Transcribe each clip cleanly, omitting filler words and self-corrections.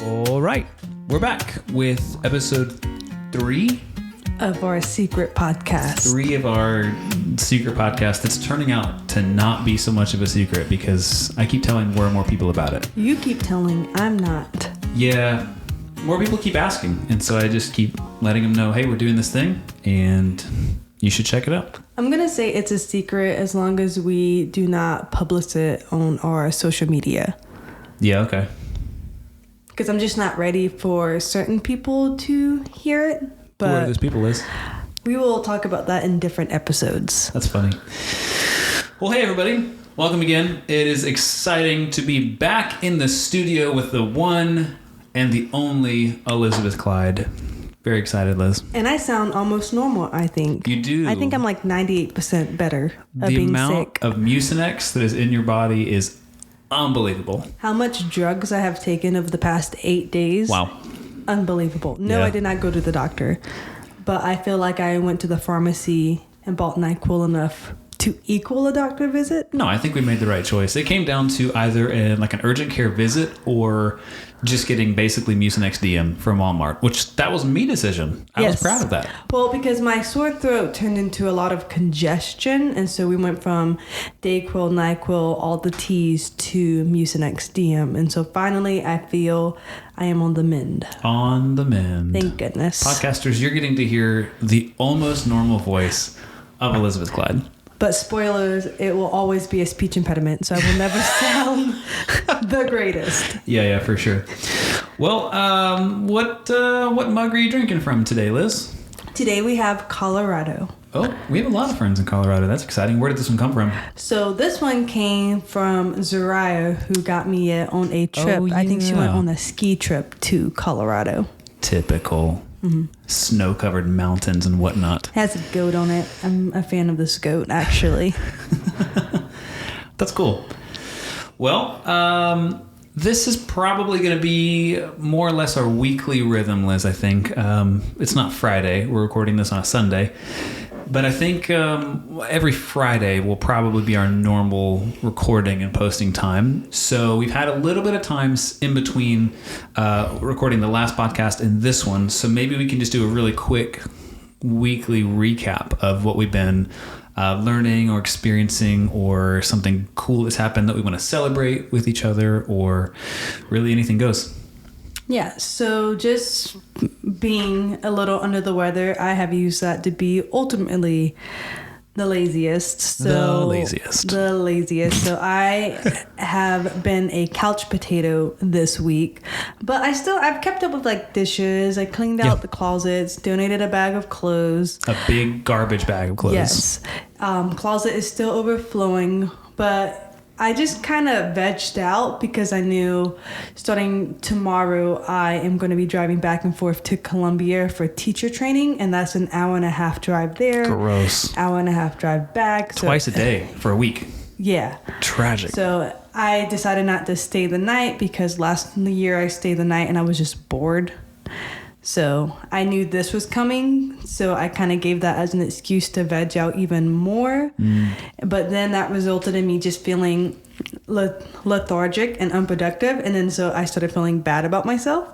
All right, we're back with episode 3 of our secret podcast. 3 of our secret podcast that's turning out to not be so much of a secret because I keep telling more and more people about it. You keep telling, I'm not. Yeah, more people keep asking, and so I just keep letting them know, hey, we're doing this thing, and you should check it out. I'm going to say it's a secret as long as we do not publish it on our social media. Yeah, okay. Because I'm just not ready for certain people to hear it. But Who are those people, Liz? We will talk about that in different episodes. That's funny. Well, hey, everybody. Welcome again. It is exciting to be back in the studio with the one and the only Elizabeth Clyde. Very excited, Liz. And I sound almost normal, I think. You do. I think I'm like 98% better of the being amount sick. of Mucinex that is in your body is unbelievable. How much drugs I have taken over the past 8 days. Wow. Unbelievable. No, Yeah. I did not go to the doctor. But I feel like I went to the pharmacy and bought NyQuil enough to equal a doctor visit. No, I think we made the right choice. It came down to either an urgent care visit or just getting basically Mucinex DM from Walmart, which that was me decision. I was proud of that. Well, because my sore throat turned into a lot of congestion, and so we went from Dayquil, NyQuil, all the T's to Mucinex DM, and so finally I feel I am on the mend. On the mend. Thank goodness. Podcasters, you're getting to hear the almost normal voice of Elizabeth Clyde. But spoilers, it will always be a speech impediment, so I will never sound the greatest. Yeah, for sure. Well, what mug are you drinking from today, Liz? Today we have Colorado. Oh, we have a lot of friends in Colorado. That's exciting. Where did this one come from? So this one came from Zariah, who got me it on a trip. I think she went on a ski trip to Colorado. Typical. Snow-covered mountains and whatnot. Has a goat on it. I'm a fan of this goat, actually. That's cool. Well, this is probably going to be more or less our weekly rhythm, Liz, I think. It's not Friday. We're recording this on a Sunday. But I think every Friday will probably be our normal recording and posting time. So we've had a little bit of time in between recording the last podcast and this one. So maybe we can just do a really quick weekly recap of what we've been learning or experiencing, or something cool that's happened that we want to celebrate with each other, or really anything goes. Yeah, so just being a little under the weather, I have used that to be ultimately the laziest. The laziest. So I have been a couch potato this week, but I've kept up with like dishes. I cleaned out the closets, donated a bag of clothes. A big garbage bag of clothes. Yes. Closet is still overflowing, but I just kind of vegged out because I knew starting tomorrow I am going to be driving back and forth to Columbia for teacher training, and that's an hour and a half drive there. Gross. Hour and a half drive back. Twice a day for a week. Yeah. Tragic. So I decided not to stay the night because last year I stayed the night and I was just bored. So I knew this was coming, so I kind of gave that as an excuse to veg out even more. But then that resulted in me just feeling lethargic and unproductive, and then so I started feeling bad about myself.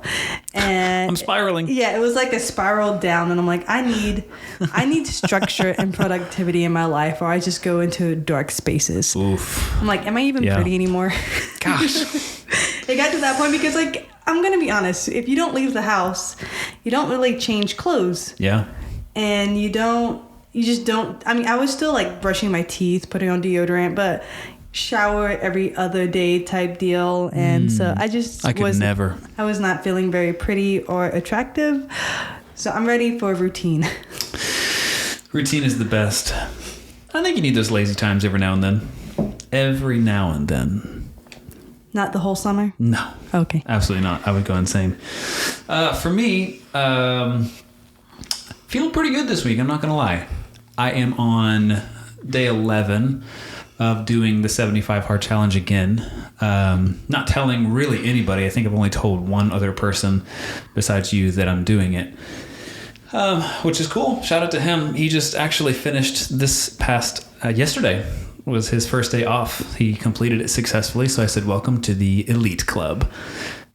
And I'm spiraling. Yeah, it was like a spiral down, and I'm like, I need structure and productivity in my life, or I just go into dark spaces. Oof. I'm like, am I even pretty anymore? Gosh. It got to that point because, like, I'm going to be honest. If you don't leave the house, you don't really change clothes. Yeah. And you just don't. I mean, I was still, like, brushing my teeth, putting on deodorant, but shower every other day type deal. And so I was not feeling very pretty or attractive. So I'm ready for a routine. Routine is the best. I think you need those lazy times every now and then. Every now and then. Not the whole summer? No. Okay. Absolutely not. I would go insane. For me, feeling pretty good this week. I'm not going to lie. I am on day 11 of doing the 75 hard challenge again. Not telling really anybody. I think I've only told one other person besides you that I'm doing it. Which is cool. Shout out to him. He just actually finished this past yesterday. Was his first day off. He completed it successfully. So I said, welcome to the elite club.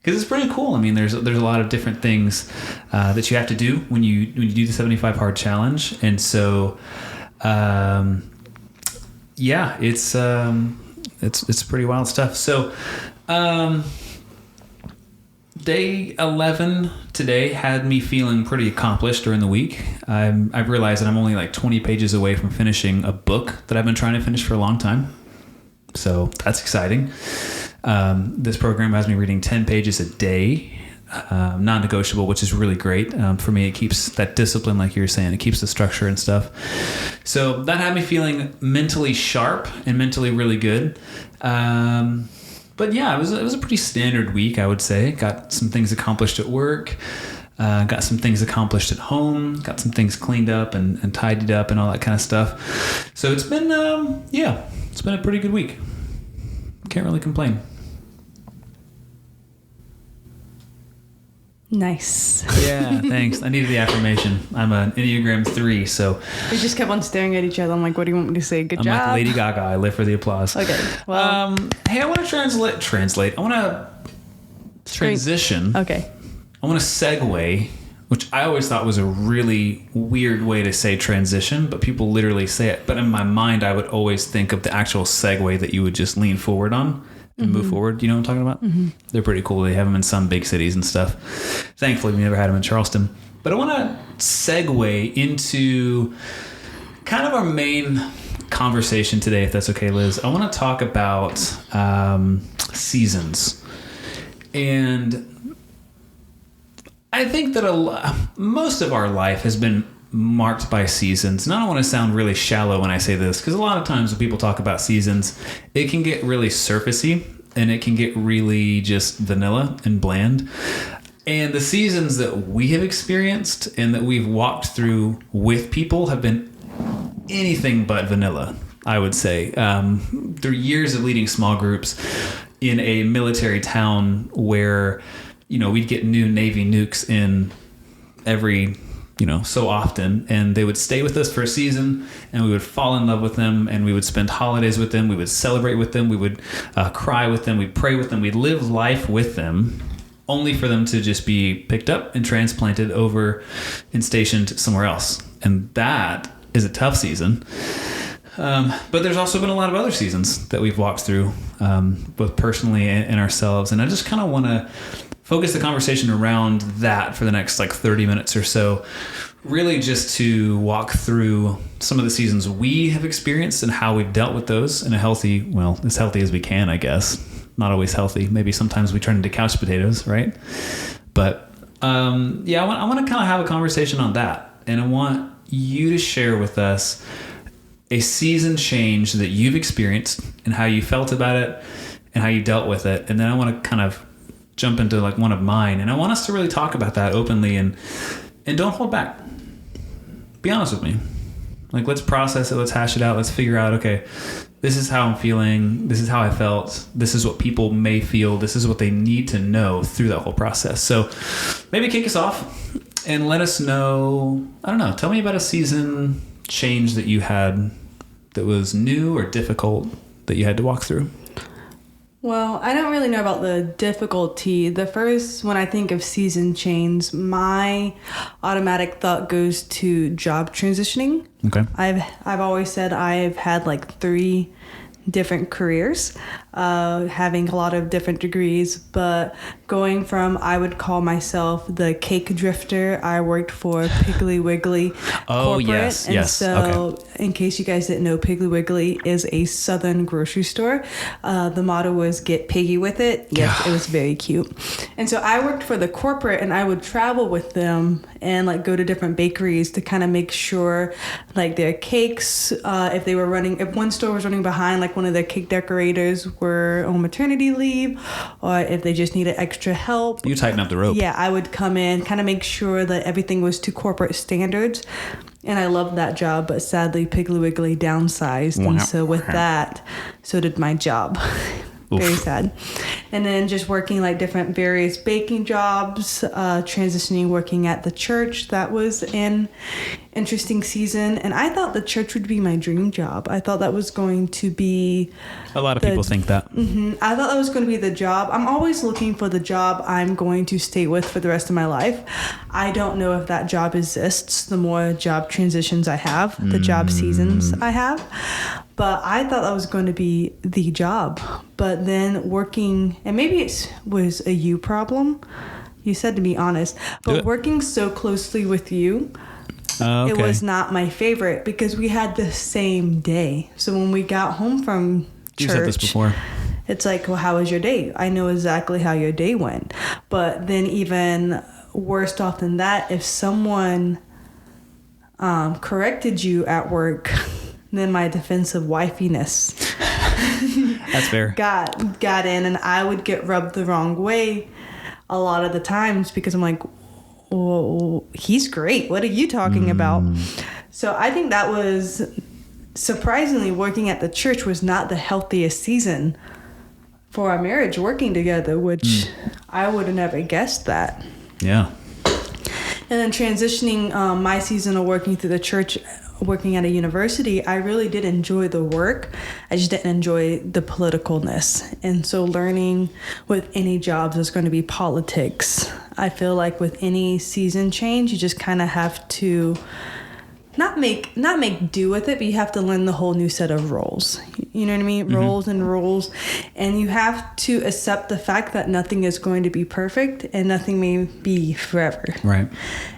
because it's pretty cool. I mean, there's a lot of different things that you have to do when you do the 75 hard challenge, and so yeah, it's pretty wild stuff. So day 11 today had me feeling pretty accomplished during the week. I've realized that I'm only like 20 pages away from finishing a book that I've been trying to finish for a long time. So that's exciting. This program has me reading 10 pages a day, non-negotiable, which is really great. For me, it keeps that discipline, like you were saying, it keeps the structure and stuff. So that had me feeling mentally sharp and mentally really good. But yeah, it was a pretty standard week, I would say. Got some things accomplished at work, got some things accomplished at home, got some things cleaned up and tidied up and all that kind of stuff. So it's been, it's been a pretty good week. Can't really complain. Nice. Yeah, thanks. I needed the affirmation. I'm an Enneagram 3, so... We just kept on staring at each other. I'm like, what do you want me to say? Good job. I'm like Lady Gaga. I live for the applause. Okay. Well, hey, I want to translate. I want to transition. Okay. I want to segue, which I always thought was a really weird way to say transition, but people literally say it. But in my mind, I would always think of the actual segue that you would just lean forward on and move forward. You know what I'm talking about? Mm-hmm. They're pretty cool. They have them in some big cities and stuff. Thankfully, we never had them in Charleston. But I want to segue into kind of our main conversation today, if that's okay, Liz. I want to talk about seasons. And I think that most of our life has been marked by seasons. And I don't want to sound really shallow when I say this, because a lot of times when people talk about seasons, it can get really surfacey and it can get really just vanilla and bland. And the seasons that we have experienced and that we've walked through with people have been anything but vanilla, I would say. Through years of leading small groups in a military town where, we'd get new Navy nukes in every so often, and they would stay with us for a season, and we would fall in love with them, and we would spend holidays with them, we would celebrate with them, we would cry with them, we'd pray with them, we'd live life with them, only for them to just be picked up and transplanted over and stationed somewhere else. And that is a tough season. But there's also been a lot of other seasons that we've walked through, both personally and ourselves, and I just kind of want to focus the conversation around that for the next 30 minutes or so, really just to walk through some of the seasons we have experienced and how we've dealt with those in a healthy, as healthy as we can, I guess. Not always healthy. Maybe sometimes we turn into couch potatoes, right? But I want to kind of have a conversation on that. And I want you to share with us a season change that you've experienced and how you felt about it and how you dealt with it. And then I want to kind of jump into one of mine, and I want us to really talk about that openly and don't hold back. Be honest with me. Let's process it, let's hash it out, let's figure out, okay, this is how I'm feeling, this is how I felt, this is what people may feel, this is what they need to know through that whole process. So maybe kick us off and let us know, I don't know, tell me about a season change that you had that was new or difficult that you had to walk through. Well, I don't really know about the difficulty. The first, when I think of season change, my automatic thought goes to job transitioning. Okay. I've always said I've had 3 different careers, having a lot of different degrees, but going from, I would call myself the cake drifter. I worked for Piggly Wiggly corporate. Yes. So in case you guys didn't know, Piggly Wiggly is a southern grocery store. The motto was get piggy with it. Yes, it was very cute. And so I worked for the corporate, and I would travel with them and go to different bakeries to kind of make sure their cakes, if one store was running behind, one of their cake decorators were on maternity leave, or if they just needed extra help. You tighten up the rope. Yeah, I would come in, kind of make sure that everything was to corporate standards. And I loved that job, but sadly Piggly Wiggly downsized. And so with that, so did my job. Very sad. And then just working different various baking jobs, transitioning, working at the church that was in interesting season, and I thought the church would be my dream job. I thought that was going to be A lot of people think that. I thought that was going to be the job. I'm always looking for the job I'm going to stay with for the rest of my life. I don't know if that job exists the more job transitions I have, the job seasons I have. But I thought that was going to be the job. But then working, and maybe it was a you problem. You said to be honest. But working so closely with you, it was not my favorite because we had the same day. So when we got home from church, You said this before. it's like, well, how was your day? I know exactly how your day went. But then even worse off than that, if someone corrected you at work, then my defensive wifiness That's fair. got in, and I would get rubbed the wrong way a lot of the times because I'm like, well, he's great. What are you talking about? So I think that was surprisingly, working at the church was not the healthiest season for our marriage working together, which I would have never guessed that. Yeah. And then transitioning my season of working through the church, working at a university, I really did enjoy the work. I just didn't enjoy the politicalness. And so learning with any jobs is going to be politics. I feel like with any season change, you just kind of have to not make do with it, but you have to learn the whole new set of roles. You know what I mean? Roles and rules. And you have to accept the fact that nothing is going to be perfect and nothing may be forever. Right.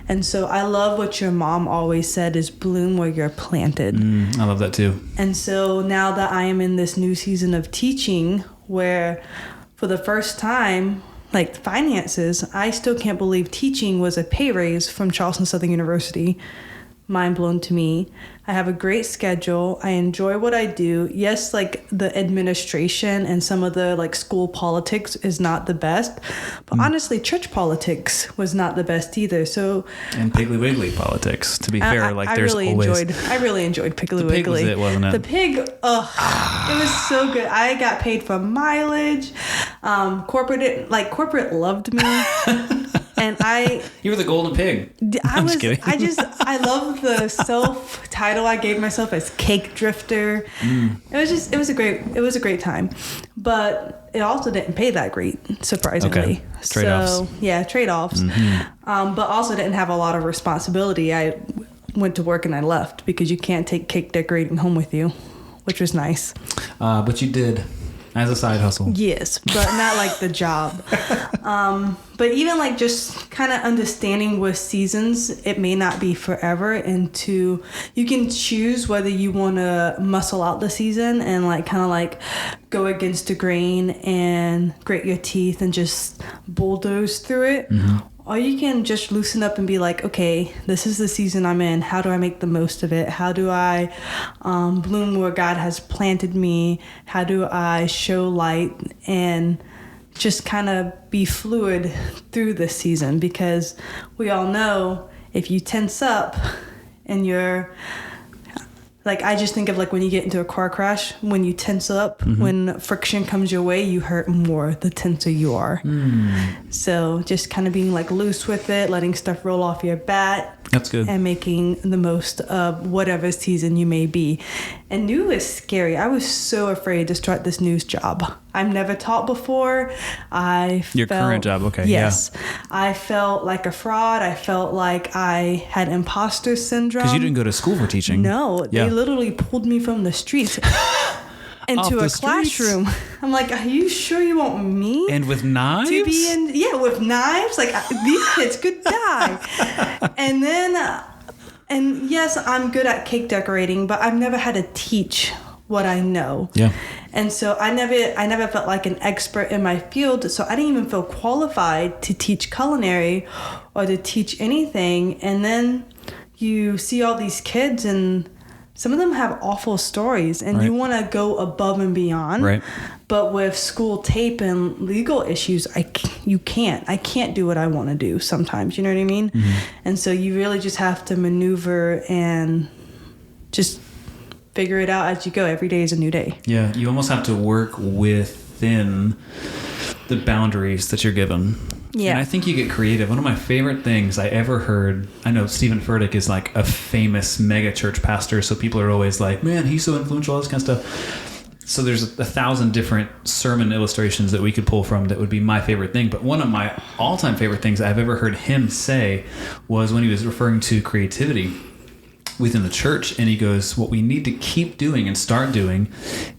And so I love what your mom always said is bloom where you're planted. I love that too. And so now that I am in this new season of teaching where for the first time, like finances, I still can't believe teaching was a pay raise from Charleston Southern University. Mind blown to me. I have a great schedule. I enjoy what I do. Yes, like the administration and some of the like school politics is not the best, but honestly, church politics was not the best either. So And Piggly Wiggly politics, to be fair, like I there's really always enjoyed Piggly the pig Wiggly. was it, wasn't it? The pig, it was so good. I got paid for mileage. Corporate loved me. And You were the golden pig. I'm just kidding. I love the self-title I gave myself as Cake Drifter. It was a great time. But it also didn't pay that great, surprisingly. Okay. Trade-offs. So, yeah, trade-offs. But also didn't have a lot of responsibility. I went to work and I left because you can't take cake decorating home with you, which was nice. But you did as a side hustle. Yes, but not like the job. But even like just kind of understanding with seasons, it may not be forever. And you can choose whether you want to muscle out the season and like kind of like go against the grain and grit your teeth and just bulldoze through it. Or you can just loosen up and be like, okay, this is the season I'm in. How do I make the most of it? How do I bloom where God has planted me? How do I show light and just kind of be fluid through this season? Because we all know if you tense up and you're like, I just think of like when you get into a car crash, when you tense up, when friction comes your way, you hurt more the tenser you are. So just kind of being like loose with it, letting stuff roll off your bat. That's good. And making the most of whatever season you may be. And new is scary. I was so afraid to start this news job. I've never taught before. Your current job, okay. Yes. Yeah. I felt like a fraud. I felt like I had imposter syndrome. Because you didn't go to school for teaching. No, they literally pulled me from the streets into a classroom. I'm like, are you sure you want me? And with knives? To be in, with knives. Like, these kids could die. And then, and yes, I'm good at cake decorating, but I've never had to teach what I know. Yeah. And so I never felt like an expert in my field. So I didn't even feel qualified to teach culinary or to teach anything. And then you see all these kids and some of them have awful stories and you want to go above and beyond. Right. But with school tape and legal issues, I can't do what I want to do sometimes. You know what I mean? And so you really just have to maneuver and just figure it out as you go. Every day is a new day. Yeah. You almost have to work within the boundaries that you're given. Yeah. And I think you get creative. One of my favorite things I ever heard, I know Stephen Furtick is like a famous mega church pastor, so people are always like, man, he's so influential, all this kind of stuff. So there's 1,000 different sermon illustrations that we could pull from that would be my favorite thing. But one of my all-time favorite things I've ever heard him say was when he was referring to creativity within the church, and he goes, what we need to keep doing and start doing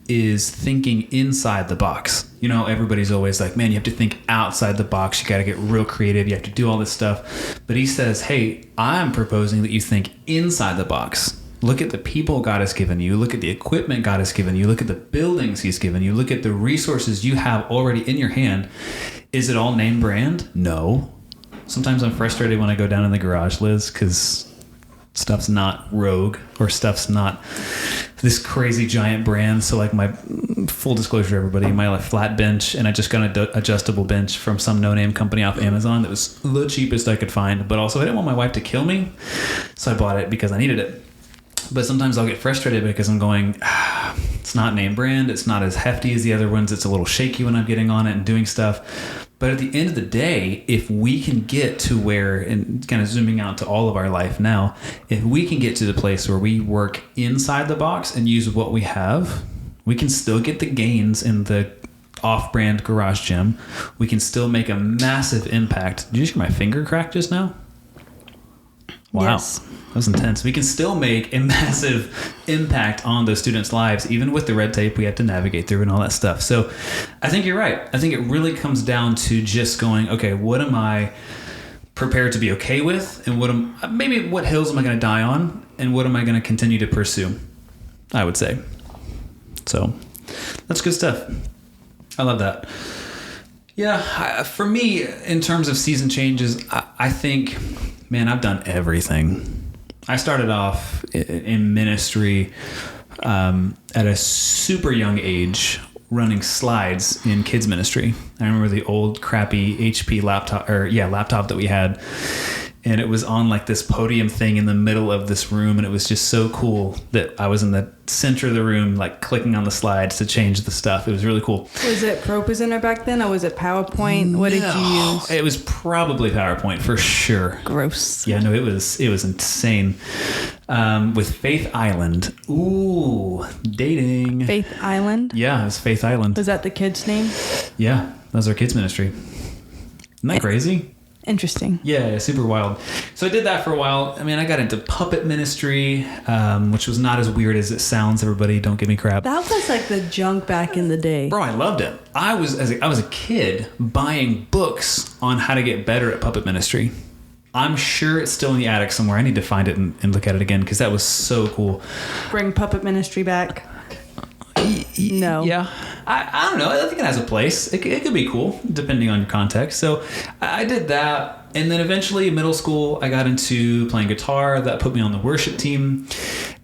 is thinking inside the box. You know, everybody's always like, man, you have to think outside the box, you got to get real creative, you have to do all this stuff. But he says, hey, I'm proposing that you think inside the box. Look at the people God has given you, look at the equipment God has given you, look at the buildings he's given you, look at the resources you have already in your hand. Is it all name brand? No. Sometimes I'm frustrated when I go down in the garage, Liz, because stuff's not Rogue or stuff's not this crazy giant brand. So like my full disclosure to everybody, my flat bench, and I just got an adjustable bench from some no-name company off Amazon that was the cheapest I could find, but also I didn't want my wife to kill me, so I bought it because I needed it. But sometimes I'll get frustrated because I'm going, it's not name brand, it's not as hefty as the other ones, it's a little shaky when I'm getting on it and doing stuff. But at the end of the day, if we can get to where, and kind of zooming out to all of our life now, if we can get to the place where we work inside the box and use what we have, we can still get the gains in the off-brand garage gym. We can still make a massive impact. Did you just hear my finger crack just now? Wow. Yes. That was intense. We can still make a massive impact on those students' lives, even with the red tape we have to navigate through and all that stuff. So I think you're right. I think it really comes down to just going, okay, what am I prepared to be okay with? And what hills am I going to die on? And what am I going to continue to pursue? I would say. So that's good stuff. I love that. Yeah, for me, in terms of season changes, I think, man, I've done everything. I started off in ministry at a super young age, running slides in kids ministry. I remember the old crappy HP laptop that we had. And it was on like this podium thing in the middle of this room. And it was just so cool that I was in the center of the room, like clicking on the slides to change the stuff. It was really cool. Was it ProPresenter back then or was it PowerPoint? What did you use? It was probably PowerPoint for sure. Gross. Yeah, no, it was insane. With Faith Island. Ooh, dating. Faith Island? Yeah, it was Faith Island. Was that the kid's name? Yeah, that was our kids ministry. Isn't that crazy? Interesting. Yeah, super wild. So I did that for a while. I mean, I got into puppet ministry, which was not as weird as it sounds. Everybody, don't give me crap. That was like the junk back in the day. Bro, I loved it. I was a kid buying books on how to get better at puppet ministry. I'm sure it's still in the attic somewhere. I need to find it and look at it again because that was so cool. Bring puppet ministry back. No. Yeah. I don't know. I think it has a place. It could be cool depending on your context. So I did that. And then eventually in middle school, I got into playing guitar. That put me on the worship team.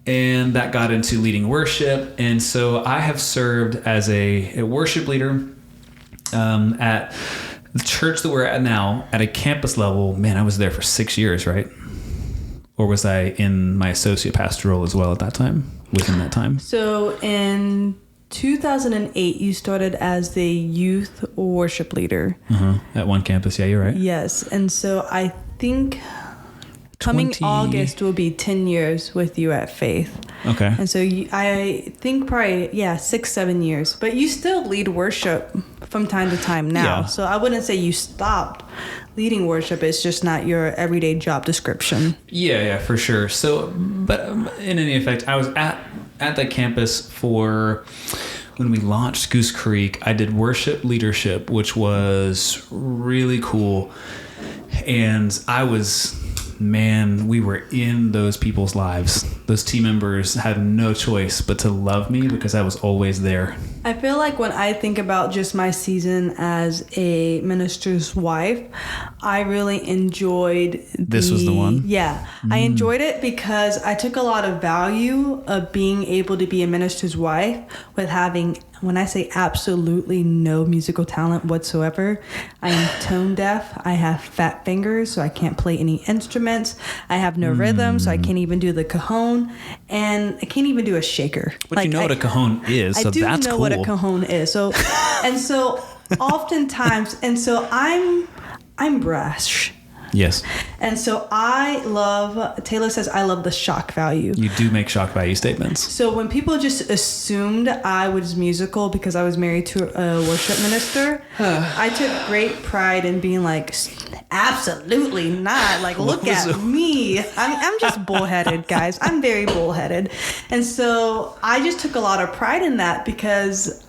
And that got into leading worship. And so I have served as a worship leader at the church that we're at now at a campus level. Man, I was there for 6 years, right? Or was I in my associate pastor role as well at that time, within that time? So in 2008, you started as the youth worship leader. At one campus. Yeah, you're right. Yes. And so I think coming August will be 10 years with you at Faith. Okay. And so I think probably, 6-7 years. But you still lead worship from time to time now. Yeah. So I wouldn't say you stopped leading worship. It's just not your everyday job description. Yeah, for sure. So, but in any effect, I was at that campus for when we launched Goose Creek. I did worship leadership, which was really cool. And we were in those people's lives. Those team members had no choice but to love me because I was always there. I feel like when I think about just my season as a minister's wife, I really enjoyed This was the one? Yeah. I enjoyed it because I took a lot of value of being able to be a minister's wife with having, when I say absolutely no musical talent whatsoever, I am tone deaf. I have fat fingers, so I can't play any instruments. I have no rhythm, so I can't even do the cajon, and I can't even do a shaker. But you know what a cajon is, so that's cool. I do know what a cajon is. So, and so oftentimes, and so I'm I'm brash. Yes. And so Taylor says, I love the shock value. You do make shock value statements. So when people just assumed I was musical because I was married to a worship minister, I took great pride in being like, absolutely not. Like, look at me. I'm just bullheaded, guys. I'm very bullheaded. And so I just took a lot of pride in that because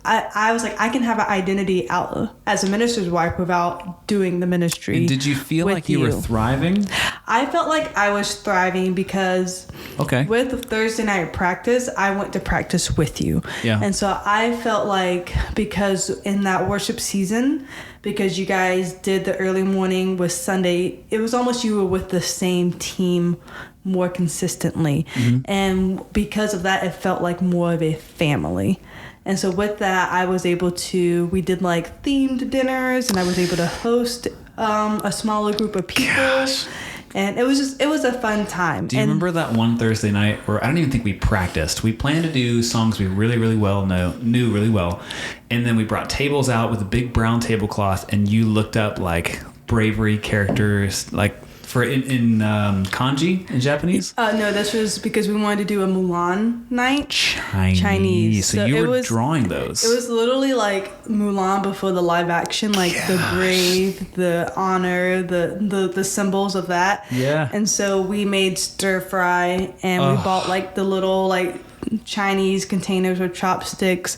I was like, I can have an identity out as a minister's wife without doing the ministry. And did you feel like you were thriving? I felt like I was thriving because with Thursday night practice, I went to practice with you. Yeah. And so I felt like because in that worship season, because you guys did the early morning with Sunday, it was almost you were with the same team more consistently. Mm-hmm. And because of that, it felt like more of a family. And so with that, I was able to, we did like themed dinners and I was able to host a smaller group of people. Gosh. And it was a fun time. Do you remember that one Thursday night where I don't even think we practiced? We planned to do songs we really, really well knew really well. And then we brought tables out with a big brown tablecloth and you looked up like bravery characters, like for in kanji in Japanese? No, this was because we wanted to do a Mulan night. Chinese. So you were drawing those. It was literally like Mulan before the live action, like the brave, the honor, the symbols of that. Yeah. And so we made stir fry and we bought like the little like Chinese containers with chopsticks.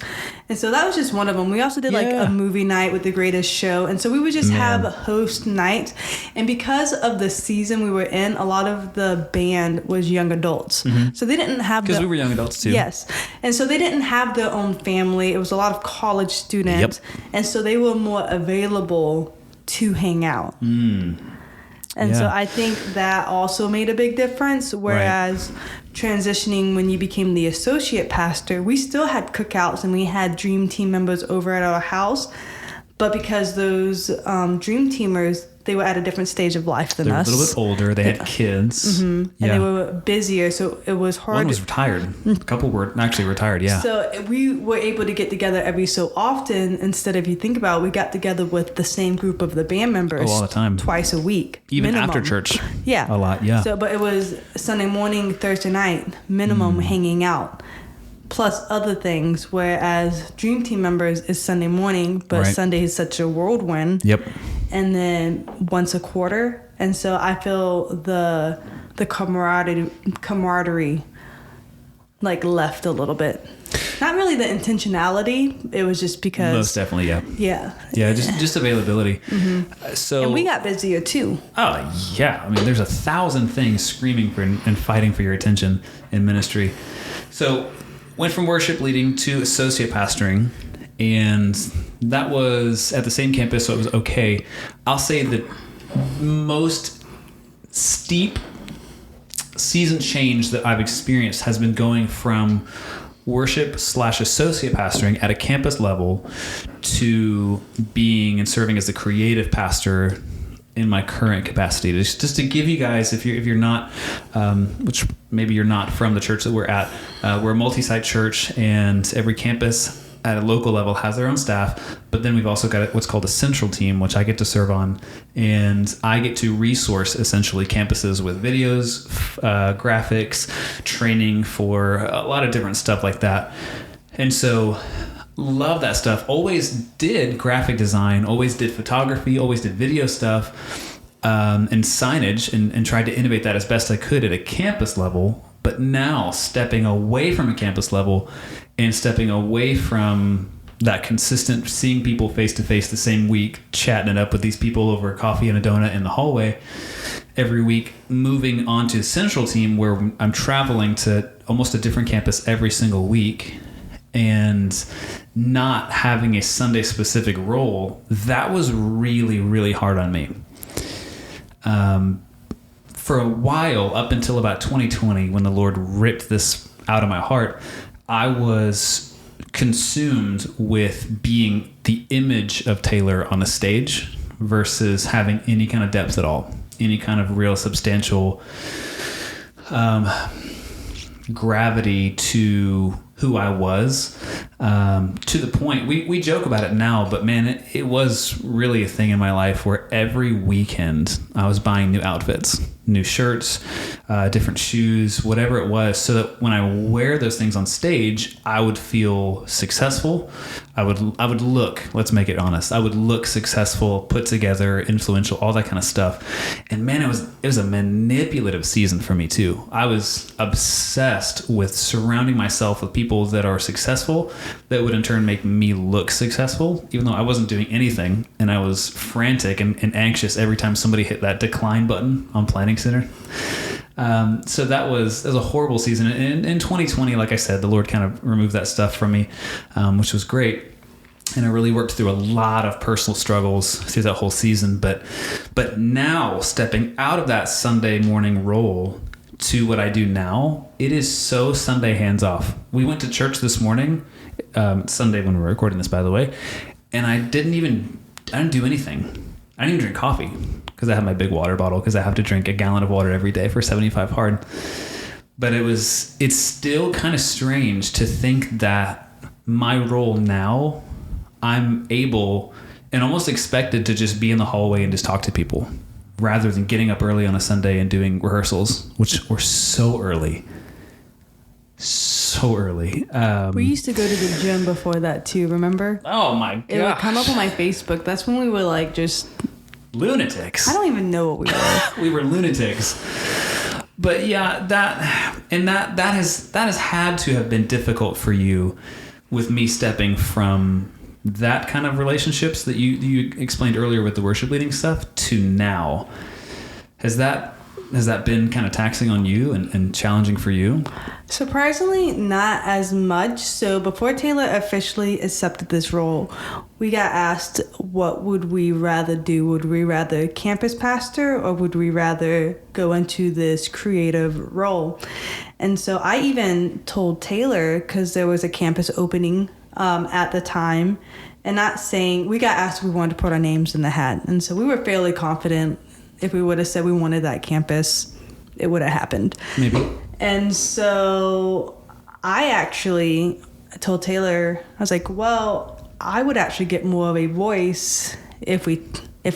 And so that was just one of them. We also did like a movie night with The Greatest Show. And so we would just have host nights. And because of the season we were in, a lot of the band was young adults. Mm-hmm. So they didn't have because we were young adults too. Yes. And so they didn't have their own family. It was a lot of college students. Yep. And so they were more available to hang out. And so I think that also made a big difference. Whereas transitioning when you became the associate pastor, we still had cookouts and we had dream team members over at our house. But because those dream teamers, they were at a different stage of life than us. They were a little bit older. They had kids. Mm-hmm. Yeah. And they were busier, so it was hard. One was retired. A couple were actually retired, yeah. So we were able to get together every so often. Instead, if you think about it, we got together with the same group of the band members all the time. Twice a week. Even minimum. after church. Yeah. A lot, yeah. So, but it was Sunday morning, Thursday night, minimum hanging out. Plus other things, whereas Dream Team members is Sunday morning, but Sunday is such a whirlwind. Yep. And then once a quarter. And so I feel the camaraderie like left a little bit. Not really the intentionality. It was just because. Most definitely, yeah. Yeah. Yeah, just availability. Mm-hmm. And we got busier too. Oh, yeah. I mean, there's 1,000 things screaming for and fighting for your attention in ministry. So went from worship leading to associate pastoring, and that was at the same campus, so it was okay. I'll say the most steep season change that I've experienced has been going from worship/associate pastoring at a campus level to being and serving as the creative pastor in my current capacity. Just to give you guys, if you're not, which maybe you're not from the church that we're at, we're a multi-site church, and every campus at a local level has their own staff, but then we've also got what's called a central team, which I get to serve on, and I get to resource essentially campuses with videos, graphics, training for a lot of different stuff like that. And so love that stuff. Always did graphic design, always did photography, always did video stuff, and signage, and tried to innovate that as best I could at a campus level. But now stepping away from a campus level and stepping away from that consistent seeing people face to face the same week, chatting it up with these people over a coffee and a donut in the hallway every week, moving on to the central team where I'm traveling to almost a different campus every single week, and not having a Sunday specific role, that was really, really hard on me. For a while, up until about 2020, when the Lord ripped this out of my heart, I was consumed with being the image of Taylor on the stage versus having any kind of depth at all, any kind of real substantial gravity to who I was. To the point, we joke about it now, but man, it was really a thing in my life where every weekend I was buying new outfits, new shirts, different shoes, whatever it was, so that when I wear those things on stage, I would feel successful. I would look, let's make it honest, I would look successful, put together, influential, all that kind of stuff. And man, it was a manipulative season for me too. I was obsessed with surrounding myself with people that are successful, that would in turn make me look successful, even though I wasn't doing anything. And I was frantic and anxious every time somebody hit that decline button on Planning Center. So that was a horrible season. In 2020, like I said, the Lord kind of removed that stuff from me, which was great. And I really worked through a lot of personal struggles through that whole season. But now, stepping out of that Sunday morning role to what I do now, it is so Sunday hands off. We went to church this morning, Sunday when we're recording this, by the way, and I didn't do anything. I didn't even drink coffee because I have my big water bottle, because I have to drink a gallon of water every day for 75 hard. But it's still kind of strange to think that my role now, I'm able and almost expected to just be in the hallway and just talk to people, rather than getting up early on a Sunday and doing rehearsals, which were so early. So early. We used to go to the gym before that too, remember? Oh my god. It would come up on my Facebook. That's when we were like just lunatics. I don't even know what we were. We were lunatics. But yeah, that has had to have been difficult for you, with me stepping from that kind of relationships that you explained earlier with the worship leading stuff to now. Has that been kind of taxing on you and challenging for you? Surprisingly, not as much. So before Taylor officially accepted this role, we got asked, what would we rather do? Would we rather campus pastor, or would we rather go into this creative role? And so I even told Taylor, because there was a campus opening at the time, and not saying, we got asked if we wanted to put our names in the hat. And so we were fairly confident if we would have said we wanted that campus, it would have happened. Maybe. And so I told Taylor, I was like, well, I would actually get more of a voice if we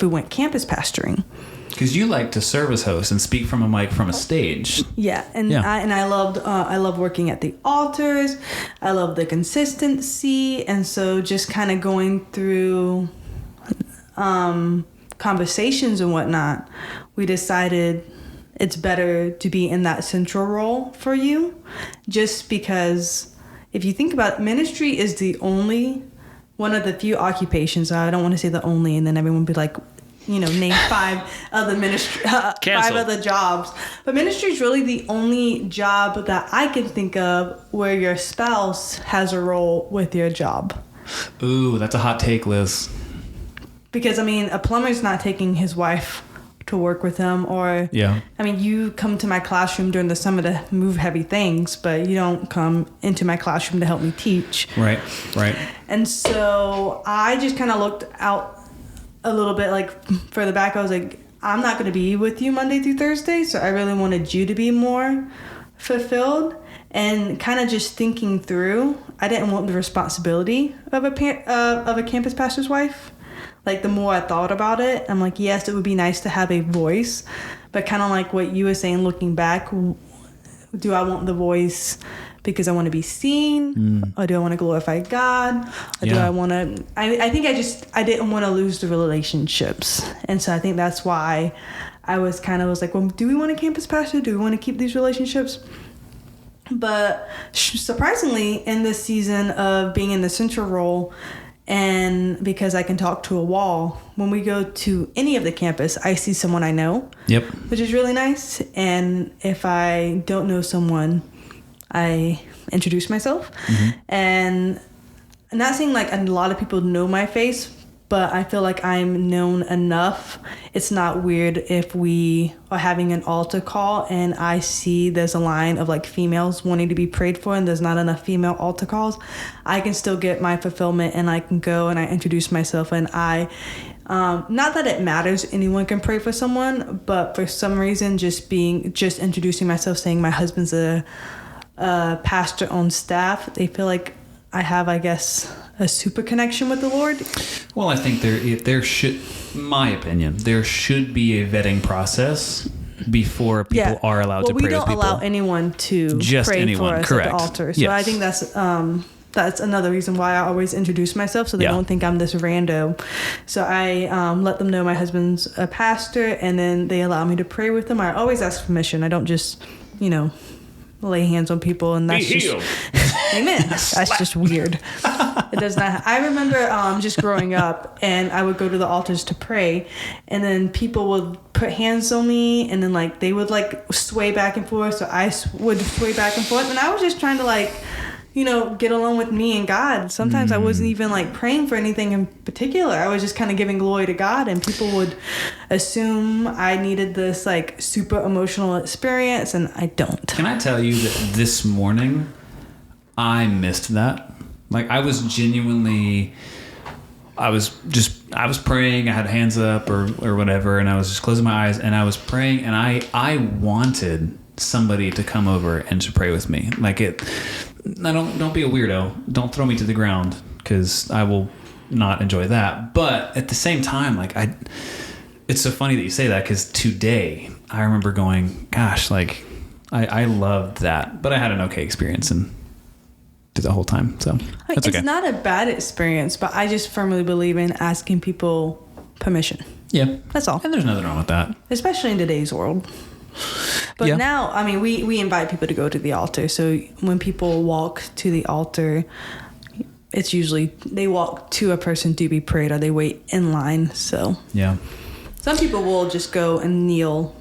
went campus pastoring. Because you like to service host and speak from a mic from a stage. Yeah, and I loved working at the altars. I love the consistency, and so just kind of going through conversations and whatnot, we decided it's better to be in that central role for you, just because if you think about it, ministry is one of the few occupations. I don't want to say the only, and then everyone would be like, name 5 other ministry, 5 other jobs. But ministry is really the only job that I can think of where your spouse has a role with your job. Ooh, that's a hot take, Liz. Because, a plumber's not taking his wife to work with him, or, you come to my classroom during the summer to move heavy things, but you don't come into my classroom to help me teach. Right. And so I just kind of looked out a little bit further back. I was like, I'm not going to be with you Monday through Thursday, so I really wanted you to be more fulfilled. And kind of just thinking through, I didn't want the responsibility of a campus pastor's wife. The more I thought about it, I'm like, yes, it would be nice to have a voice, but kind of like what you were saying, looking back, do I want the voice because I want to be seen, or do I want to glorify God, or do I want to? I think I didn't want to lose the relationships, and so I think that's why I was like, well, do we want a campus pastor? Do we want to keep these relationships? But surprisingly, in this season of being in the central role, and because I can talk to a wall, when we go to any of the campus, I see someone I know. Yep. Which is really nice. And if I don't know someone, I introduce myself. Mm-hmm. And I'm not saying a lot of people know my face, but I feel like I'm known enough. It's not weird if we are having an altar call and I see there's a line of females wanting to be prayed for and there's not enough female altar calls. I can still get my fulfillment, and I can go and I introduce myself, and I, not that it matters, anyone can pray for someone, but for some reason just introducing myself, saying my husband's a pastor on staff, they feel like I have, I guess, a super connection with the Lord. Well, I think there should, my opinion, there should be a vetting process before people are allowed to pray with people. We don't allow anyone to pray for us correct. at the altar. So I think that's another reason why I always introduce myself, so they don't think I'm this rando. So I let them know my husband's a pastor, and then they allow me to pray with them. I always ask permission. I don't just, lay hands on people, and that's just amen. That's just weird. It does not. I remember just growing up, and I would go to the altars to pray, and then people would put hands on me, and then they would sway back and forth. So I would sway back and forth, and I was just trying to get along with me and God. Sometimes I wasn't even praying for anything in particular. I was just kind of giving glory to God, and people would assume I needed this super emotional experience, and I don't. Can I tell you that this morning I missed that? I was genuinely, I was praying. I had hands up or whatever, and I was just closing my eyes, and I was praying, and I wanted somebody to come over and to pray with me. Don't be a weirdo. Don't throw me to the ground, because I will not enjoy that. But at the same time, it's so funny that you say that, because today I remember going, gosh, I loved that, but I had an okay experience and did the whole time. So that's okay. It's not a bad experience, but I just firmly believe in asking people permission. Yeah, that's all. And there's nothing wrong with that, especially in today's world. But now, we invite people to go to the altar. So when people walk to the altar, it's usually they walk to a person to be prayed, or they wait in line. So yeah, some people will just go and kneel,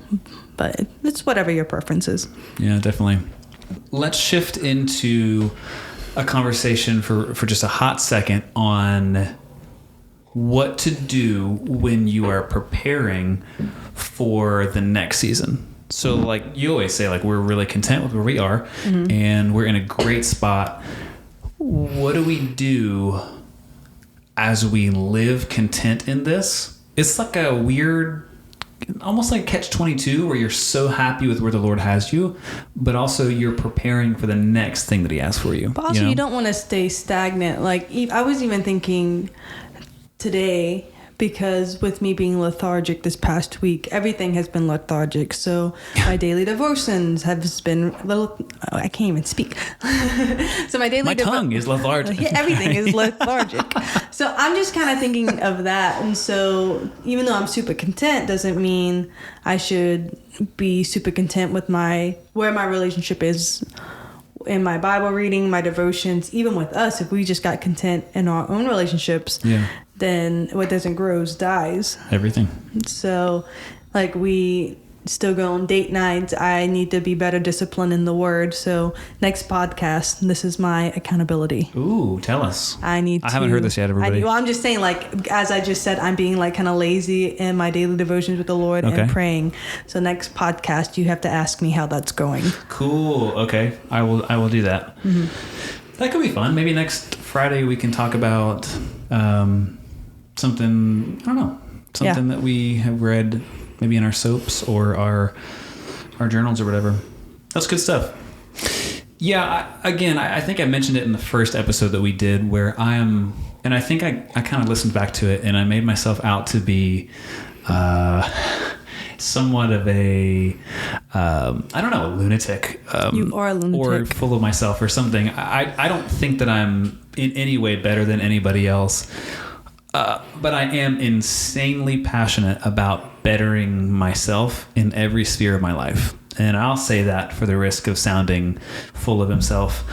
but it's whatever your preference is. Yeah, definitely. Let's shift into a conversation for just a hot second on what to do when you are preparing for the next season. So you always say, we're really content with where we are, and we're in a great spot. What do we do as we live content in this? It's a weird, almost catch-22, where you're so happy with where the Lord has you, but also you're preparing for the next thing that he has for you. But also you don't want to stay stagnant. I was even thinking today, because with me being lethargic this past week, everything has been lethargic. So my daily devotions have been I can't even speak. So my tongue is lethargic. Everything is lethargic. So I'm just kind of thinking of that. And so even though I'm super content, doesn't mean I should be super content with where my relationship is in my Bible reading, my devotions. Even with us, if we just got content in our own relationships, then what doesn't grow dies. Everything. So we still go on date nights. I need to be better disciplined in the word. So next podcast, this is my accountability. Ooh, tell us. I haven't heard this yet, everybody. I'm just saying, as I just said, I'm being kind of lazy in my daily devotions with the Lord and praying. So next podcast, you have to ask me how that's going. Cool. Okay. I will do that. Mm-hmm. That could be fun. Maybe next Friday we can talk about something, I don't know, something that we have read maybe in our soaps or our journals or whatever. That's good stuff. Yeah, I think I mentioned it in the first episode that we did, where and I think I kind of listened back to it, and I made myself out to be somewhat of a, I don't know, a lunatic. You are a lunatic. Or full of myself or something. I don't think that I'm in any way better than anybody else. But I am insanely passionate about bettering myself in every sphere of my life. And I'll say that for the risk of sounding full of himself.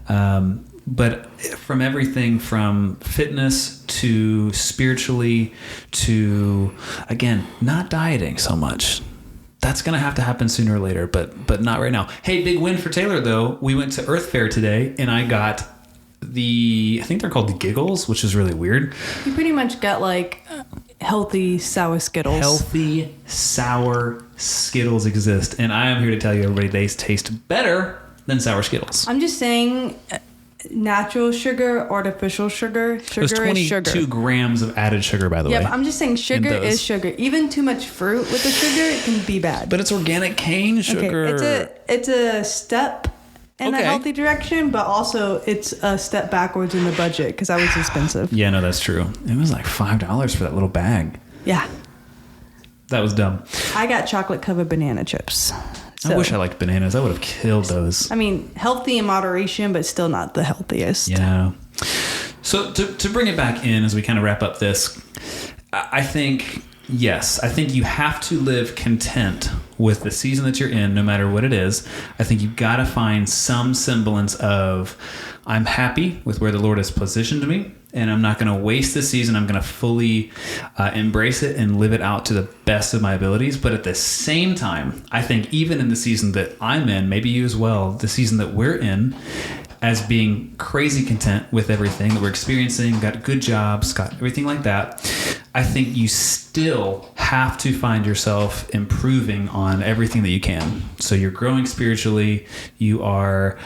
But from everything from fitness to spiritually to, again, not dieting so much. That's going to have to happen sooner or later, but not right now. Hey, big win for Taylor, though. We went to Earth Fair today, and I got I think they're called the Giggles, which is really weird. You pretty much got healthy sour Skittles. Healthy sour Skittles exist, and I am here to tell you, everybody, they taste better than sour Skittles. I'm just saying, natural sugar, artificial sugar, sugar is sugar. 22 grams of added sugar, by the way. Yeah, but I'm just saying sugar is sugar. Even too much fruit with the sugar, it can be bad. But it's organic cane sugar. Okay, it's a step in a healthy direction, but also it's a step backwards in the budget because that was expensive. Yeah, no, that's true. It was like $5 for that little bag. Yeah. That was dumb. I got chocolate covered banana chips. I wish I liked bananas. I would have killed those. I mean, healthy in moderation, but still not the healthiest. Yeah. So to bring it back in as we kind of wrap up this, I think, yes, I think you have to live content with the season that you're in, no matter what it is. I think you've got to find some semblance of, I'm happy with where the Lord has positioned me, and I'm not going to waste this season. I'm going to fully embrace it and live it out to the best of my abilities. But at the same time, I think even in the season that I'm in, maybe you as well, the season that we're in, as being crazy content with everything that we're experiencing, got good jobs, got everything like that, I think you still have to find yourself improving on everything that you can. So you're growing spiritually, you are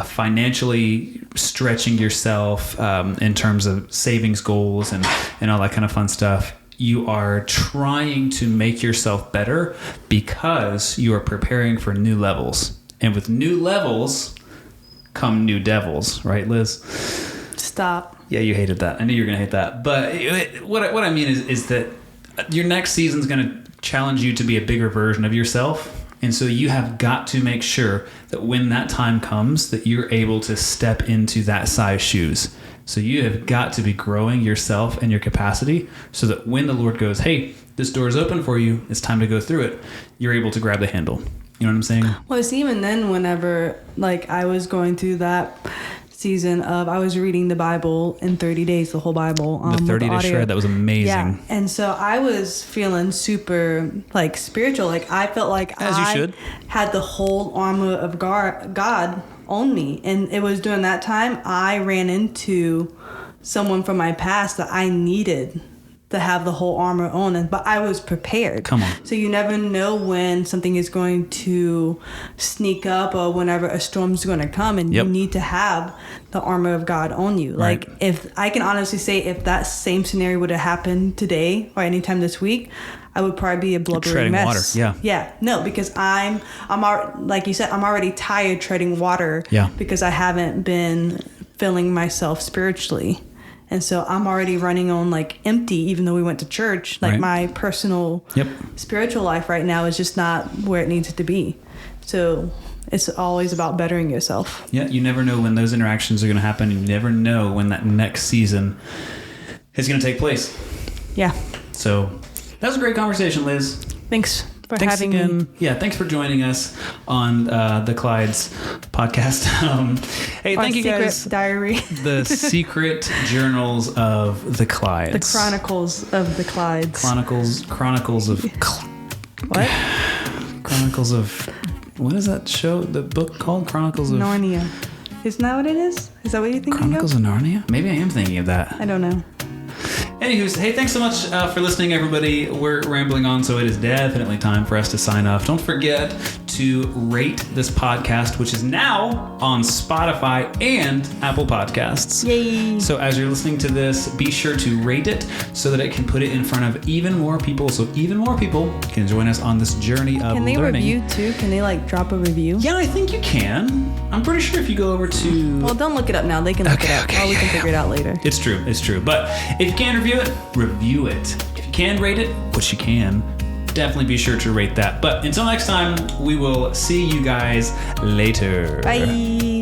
financially stretching yourself in terms of savings goals and all that kind of fun stuff. You are trying to make yourself better because you are preparing for new levels. And with new levels come new devils, right, Liz? Stop. Yeah, you hated that. I knew you were going to hate that. But what I mean is that your next season's going to challenge you to be a bigger version of yourself. And so you have got to make sure that when that time comes that you're able to step into that size shoes. So you have got to be growing yourself and your capacity so that when the Lord goes, hey, this door is open for you, it's time to go through it, you're able to grab the handle. You know what I'm saying? Well, it's even then whenever like I was going through that season of I was reading the Bible in 30 days, the whole Bible. The 30-day shred, that was amazing. Yeah, and so I was feeling super like spiritual. Like I felt like As you should. had the whole armor of God on me. And it was during that time I ran into someone from my past that I needed to have the whole armor on, but I was prepared. Come on. So you never know when something is going to sneak up or whenever a storm's going to come, and you need to have the armor of God on you. Right. Like if I can honestly say, if that same scenario would have happened today or anytime this week, I would probably be a blubbering mess. Water. Yeah. Yeah. No, because I'm like you said, I'm already tired treading water. Yeah. Because I haven't been filling myself spiritually. And so I'm already running on like empty, even though we went to church. Like my personal spiritual life right now is just not where it needs to be. So it's always about bettering yourself. Yeah, you never know when those interactions are going to happen. You never know when that next season is going to take place. Yeah. So that was a great conversation, Liz. Thanks for having me. Yeah, thanks for joining us on the Clydes podcast. Hey, thank you guys. Secret diary. The secret journals of the Clydes. The chronicles of the Clydes. Chronicles of... What? Chronicles of... What is that show? The book called? Chronicles of... Narnia. Isn't that what it is? Is that what you're thinking Chronicles of Narnia? Maybe I am thinking of that. I don't know. Anywho, hey, thanks so much for listening, everybody. We're rambling on, so it is definitely time for us to sign off. Don't forget to rate this podcast, which is now on Spotify and Apple Podcasts. Yay! So as you're listening to this, be sure to rate it so that it can put it in front of even more people, so even more people can join us on this journey of learning. Can they review too? Can they like drop a review? Yeah, I think you can. I'm pretty sure if you go over to... Well, don't look it up now. They can look it up. Or we can figure it out later. It's true. But if you can review it. If you can rate it, which you can, definitely be sure to rate that. But until next time, we will see you guys later. Bye.